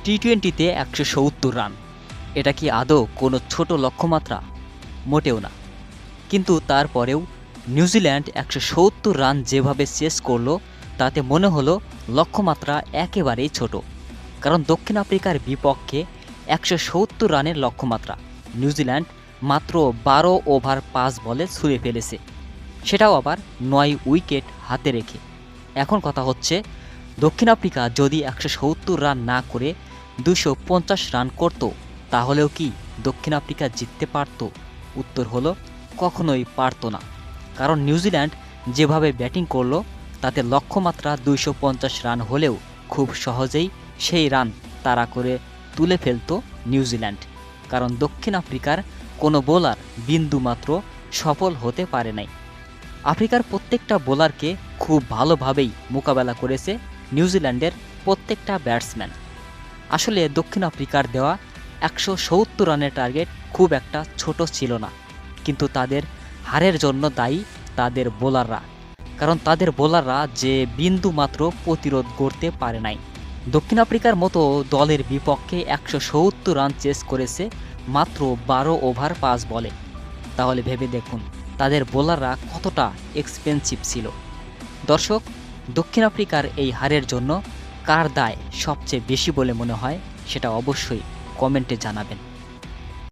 টি-20তে ১৭০ run, এটা কি আদৌ কোনো ছোট লক্ষ্যমাত্রা? মোটেও না। কিন্তু তারপরেও নিউজিল্যান্ড ১৭০ রান যেভাবে চেস করল, তাতে মনে হলো লক্ষ্যমাত্রা একেবারেই ছোট। কারণ দক্ষিণ আফ্রিকার বিপক্ষে ১৭০ রানের লক্ষ্যমাত্রা নিউজিল্যান্ড মাত্র ১২ ওভার ৫ বলে ছুঁড়ে ফেলেছে, সেটাও আবার ৯ উইকেট হাতে রেখে। এখন কথা হচ্ছে, দক্ষিণ আফ্রিকা যদি ১৭০ রান না করে ২৫০ রান করত, তাহলেও কি দক্ষিণ আফ্রিকা জিততে পারত? উত্তর হলো কখনোই পারত না। কারণ নিউজিল্যান্ড যেভাবে ব্যাটিং করলো, তাতে লক্ষ্যমাত্রা ২৫০ রান হলেও খুব সহজেই সেই রান তাড়া করে তুলে ফেলত নিউজিল্যান্ড। কারণ দক্ষিণ আফ্রিকার কোনো বোলার বিন্দুমাত্র সফল হতে পারে নাই। আফ্রিকার প্রত্যেকটা বোলারকে খুব ভালোভাবেই মোকাবেলা করেছে নিউজিল্যান্ডের প্রত্যেকটা ব্যাটসম্যান। আসলে দক্ষিণ আফ্রিকার দেওয়া ১৭০ রানের টার্গেট খুব একটা ছোট ছিল না, কিন্তু তাদের হারের জন্য দায়ী তাদের বোলাররা। কারণ তাদের বোলাররা যে বিন্দু মাত্র প্রতিরোধ করতে পারে নাই। দক্ষিণ আফ্রিকার মতো দলের বিপক্ষে ১৭০ রান চেস করেছে মাত্র ১২ ওভার ৫ বলে। তাহলে ভেবে দেখুন তাদের বোলাররা কতটা এক্সপেন্সিভ ছিল। দর্শক, দক্ষিণ আফ্রিকার এই হারের জন্য কার দায় সবচেয়ে বেশি বলে মনে হয়, সেটা অবশ্যই কমেন্টে জানাবেন।